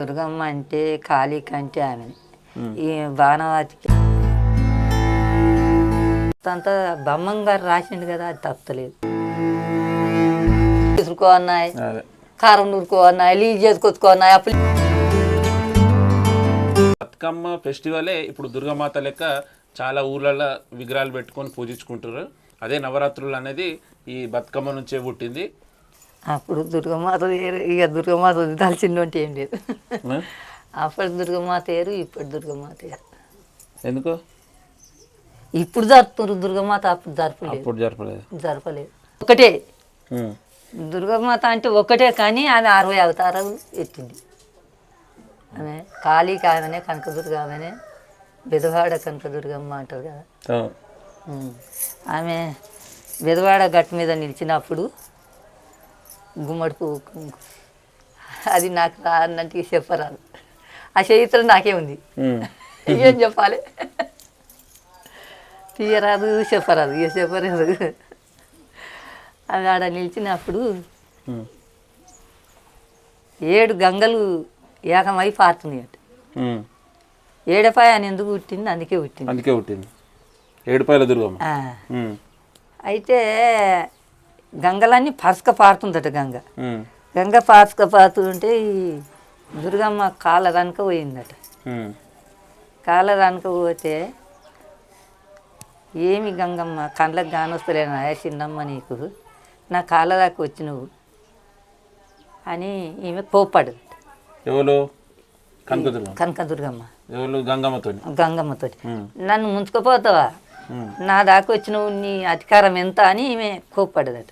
దుర్గమ్మ అంటే కాళీక అంటే ఆమె ఈ బాణవాతికి అంతా బమ్మం గారు రాసిండు కదా, అది తప్పలేదు. తీసుకో అన్నాయి, కారం నూరుకో అన్నాయి, లీజ్ చేసుకొచ్చుకో అన్నాయి. అప్పుడు బతుకమ్మ ఫెస్టివలే ఇప్పుడు దుర్గామాత లెక్క చాలా ఊర్లలో విగ్రహాలు పెట్టుకొని పూజించుకుంటారు. అదే నవరాత్రులు అనేది ఈ బతుకమ్మ నుంచే పుట్టింది. అప్పుడు దుర్గమాత ఇక దుర్గమాత వదిలాల్సిందంటే ఏం లేదు. అప్పటి దుర్గమాత వేరు, ఇప్పటి దుర్గమాత వేరు. ఎందుకు ఇప్పుడు జరుపుతున్నారు దుర్గమాత, అప్పుడు జరపలేదు. ఒకటే దుర్గమాత అంటే ఒకటే, కానీ ఆమె 60 అవతారాలు ఎత్తింది. ఆమె కాళీ కాదనే కనకదుర్గ, ఆమెనే బెదవాడ కనకదుర్గమ్మ అంటారు కదా. ఆమె బెదవాడ గట్టు మీద నిలిచినప్పుడు గుమ్మడి పువ్వు, అది నాకు రానంటే చెప్పరాదు. ఆ చరిత్ర నాకే ఉంది, ఏం చెప్పాలి, తీయరాదు చెప్పరాదు, ఇక చెప్పరాదు. అది ఆడ నిలిచినప్పుడు 7 గంగలు ఏకమై పారుతున్నాయి అట. ఏడపాయ అని ఎందుకు పుట్టింది? అందుకే పుట్టింది ఏడుపాయల దుర్గమ్మ. అయితే గంగలన్నీ పరసక పారుతుందట. గంగ పరసక పారుతుంటే ఈ దుర్గమ్మ కాళ్ళ వెనక పోయిందట. కాళ్ళ వెనక పోతే, ఏమి గంగమ్మ కళ్ళకు కానొస్తలేనా చిన్నమ్మ నీకు, నా కాళ్ళ దాకా వచ్చి నువ్వు అని ఈమె కోప్పడు. ఎవరు? కనకదుర్గమ్మ గంగమ్మతో నన్ను ముంచుకుపోతావా, నా దాకా వచ్చి నువ్వు, నీ అధికారం ఎంత అని ఈమె కోప్పడదట.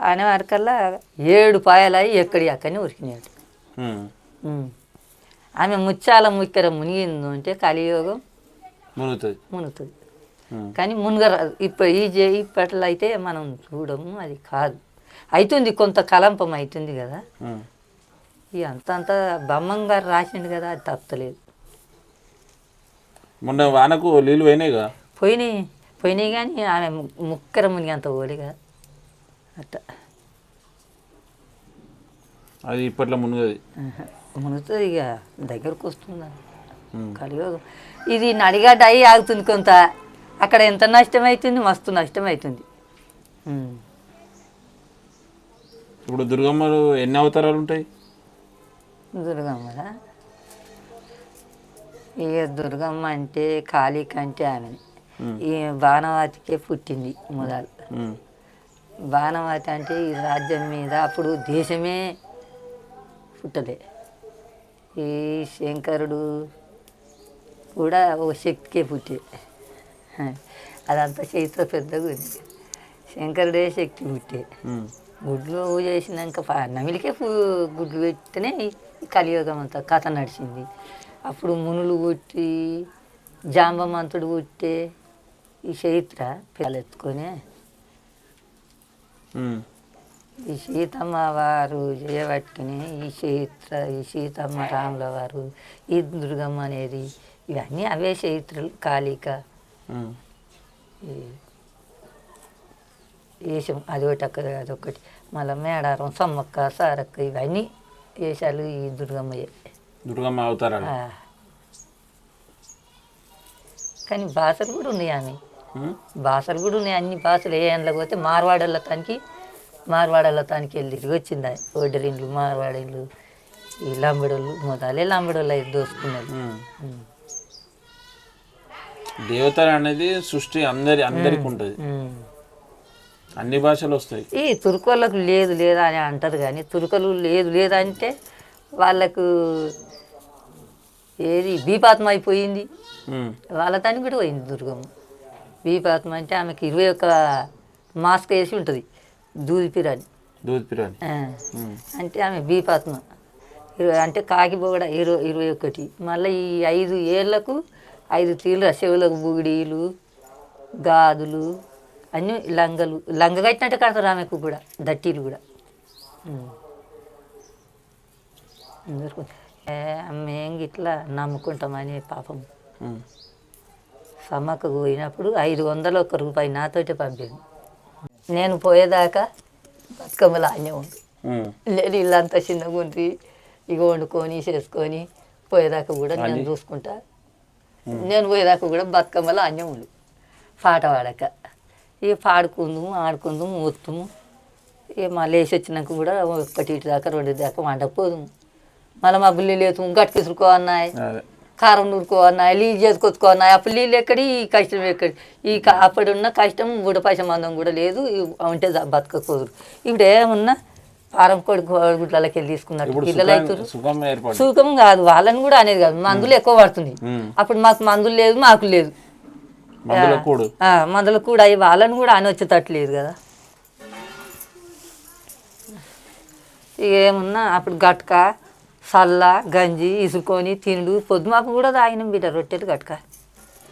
అనే వరకల్లా 7 పాయలవి ఎక్కడి అక్కడిని ఉరికినాయట. ఆమె ముత్యాల ముక్కెర మునిగింది అంటే కలియోగం మునుగుతుంది, కానీ మునుగరాదు. ఇప్పట్లో అయితే మనం చూడము, అది కాదు. అవుతుంది, కొంత కలంపం అవుతుంది కదా. ఇక అంతా బమ్మం గారు రాసిండు కదా, అది తప్పలేదు. మొన్న వానకు నీళ్ళు పోయినాయి కానీ ఆమె ముక్కర మునిగి అంత ఓలిగా అట్ట. అది ఇప్పట్లో మునుగుతుంది, ఇక దగ్గరకు వస్తుంది కలియోగం. ఇది నడిగడ్డ అయి ఆగుతుంది కొంత. అక్కడ ఎంత నష్టం అవుతుంది, మస్తు నష్టం అవుతుంది. ఇప్పుడు దుర్గమ్మలు ఎన్ని అవతారాలు ఉంటాయి? దుర్గమ్మదా, ఇక దుర్గమ్మ అంటే కాళీక అంటే ఆమె ఈ బాణవాతికే పుట్టింది మొదలు. బాణవాతి అంటే ఈ రాజ్యం మీద అప్పుడు దేశమే పుట్టలే. ఈ శంకరుడు కూడా ఓ శక్తికే పుట్టే, అదంతా చరిత్ర పెద్దగా ఉంది. శంకరుడే శక్తి పుట్టే, గుడ్లు చేసినాక నమిలికే గుడ్లు పెట్టినే కలియుగం అంతా కథ నడిచింది. అప్పుడు మునులు పుట్టి జాంబమంతుడు పుట్టే ఈ చరిత్ర పిల్లెత్తుకొని ఈ సీతమ్మ వారు చేయబట్టుకుని ఈ చరిత్ర, ఈ సీతమ్మ రాముల వారు, ఈ దుర్గమ్మ అనేది, ఇవన్నీ అవే చరిత్రలు. కాళీక వేషం అదొకటి, మళ్ళీ మేడారం, సమ్మక్క, సారక్క, ఇవన్నీ వేషాలు ఈ దుర్గమ్మ అవతారాలు. కానీ భాషలు కూడా ఉన్నాయి, ఆమె భాషలు కూడా ఉన్నాయి. అన్ని భాషలు ఏ ఎండ్లకు పోతే మార్వాడల తానికి వెళ్ళి తిరిగి వచ్చింది. ఓడరిండ్లు, మార్వాడీళ్ళు, ఈ లంబడోళ్ళు, మొదలే లంబడోళ్ళు అయితే దోసుకున్నారు. దేవత అనేది సృష్టి అందరికి ఉంటుంది, అన్ని భాషలు వస్తాయి. ఈ తుర్కోళ్ళకు లేదు లేదా అని అంటారు, కానీ తుర్కలు లేదు లేదంటే వాళ్ళకు ఏది బీపాత్మ అయిపోయింది, వాళ్ళ దానికి కూడా పోయింది దుర్గమ్మ. బీపాత్మ అంటే ఆమెకి 21 మాస్క్ వేసి ఉంటుంది, దూది పిరాని అంటే ఆమె బీపాత్మ. అంటే కాకిబోగడ 21. మళ్ళీ ఈ 5 ఏళ్లకు 5 తీర్లు, చెవులకు బుగిడీలు, గాజులు, అన్నీ లంగ కట్టినట్టు కడతారు ఆమెకు కూడా, దట్టీలు కూడా. మేము ఇట్లా నమ్ముకుంటామని పాపం సమ్మకు పోయినప్పుడు 500 రూపాయి నాతోటే పంపింది. నేను పోయేదాకా బతుకమ్మలు ఆనే ఉండు, లేదు ఇల్లంతా చిన్నగా ఉంది, ఇక వండుకొని చేసుకొని పోయేదాకా కూడా నేను చూసుకుంటా. నేను పోయేదాకా కూడా బతుకమ్మలో అన్నం ఉండు పాట పాడక ఇక పాడుకుందాము ఆడుకుందాము మొత్తము. ఇక మళ్ళీ వేసి వచ్చినాక కూడా 1 దాకా 2 దాకా వండకపోదుము. మళ్ళీ మా బుల్లి లేదు గట్టి తీసుకున్నాయి, కారం నూరుకోన్నాయి, నీళ్ళు చేసుకొచ్చుకోన్నాయి. అప్పుడు నీళ్ళు ఎక్కడి ఈ కష్టం ఎక్కడి అప్పుడున్న కష్టం బుడపాశ మందం కూడా లేదు. ఉంటే బతకపోదు. ఇప్పుడు ఏమన్నా పారం కోడిగుడ్లకి వెళ్ళి తీసుకున్నట్టు పిల్లలు అవుతారు. సుఖం కాదు వాళ్ళని కూడా అనేది కాదు, మందులు ఎక్కువ పడుతుంది. అప్పుడు మాకు మందులు లేదు, మాకు లేదు. మందులు కూడా అవి వాళ్ళని కూడా అని వచ్చేటట్లేదు కదా. ఇక ఏమున్నా అప్పుడు గట్క సల్ల గంజి ఇసుకొని తినుడు పొద్దుమాపు కూడా తాగినాం బిడ్డ రొట్టెలు గట్క.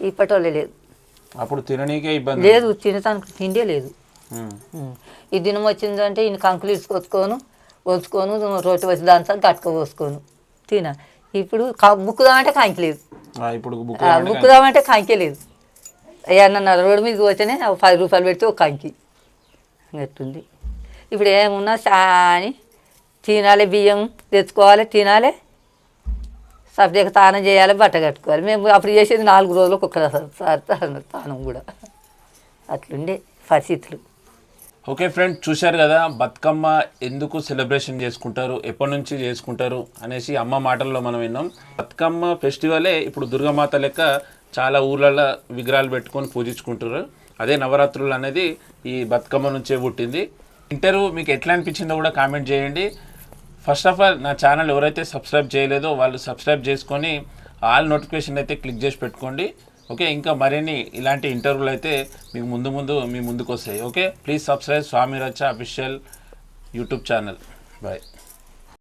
ఇప్పటోళ్ళే లేదు, అప్పుడు తిననీకే ఇబ్బంది లేదు, తినటానికి తిండే లేదు. ఈ దినం వచ్చిందంటే ఈయన కంకులు ఇసుకొచ్చుకోను వచ్చుకోను రొట్టె వచ్చి దాంతో గట్క పోసుకోను తిన. ఇప్పుడు బుక్కుదామంటే కాంకి లేదు, బుక్కుదామంటే కాంకే లేదు. ఏమన్నా రోడ్డు మీద పోతేనే 10 రూపాయలు పెడితే ఒక కాంకి అట్టుంది. ఇప్పుడు ఏమున్నా సాని తినాలి, బియ్యం తెచ్చుకోవాలి, తినాలి, సపరేట్గా తానం చేయాలి, బట్ట కట్టుకోవాలి. మేము అప్పుడు చేసేది 4 రోజులకు ఒక్కసారి తానం కూడా. అట్లుండే పరిస్థితులు. ఓకే ఫ్రెండ్స్, చూశారు కదా బతుకమ్మ ఎందుకు సెలబ్రేషన్ చేసుకుంటారు, ఎప్పటి నుంచి చేసుకుంటారు అనేసి అమ్మ మాటల్లో మనం విన్నాం. బతుకమ్మ ఫెస్టివలే ఇప్పుడు దుర్గామాత లెక్క చాలా ఊర్లలో విగ్రహాలు పెట్టుకొని పూజించుకుంటారు. అదే నవరాత్రులు అనేది ఈ బతుకమ్మ నుంచే పుట్టింది. ఇంటర్వ్యూ మీకు ఎట్లా అనిపించిందో కూడా కామెంట్ చేయండి. ఫస్ట్ ఆఫ్ ఆల్ నా ఛానల్ ఎవరైతే సబ్స్క్రైబ్ చేయలేదో వాళ్ళు సబ్స్క్రైబ్ చేసుకొని ఆల్ నోటిఫికేషన్ అయితే క్లిక్ చేసి పెట్టుకోండి. ఓకే, ఇంకా మరిన్ని ఇలాంటి ఇంటర్వ్యూలు అయితే మీకు మీ ముందుకు వస్తాయి. ఓకే, ప్లీజ్ సబ్స్క్రైబ్ స్వామి రచ్చ అఫీషియల్ యూట్యూబ్ ఛానల్. బాయ్.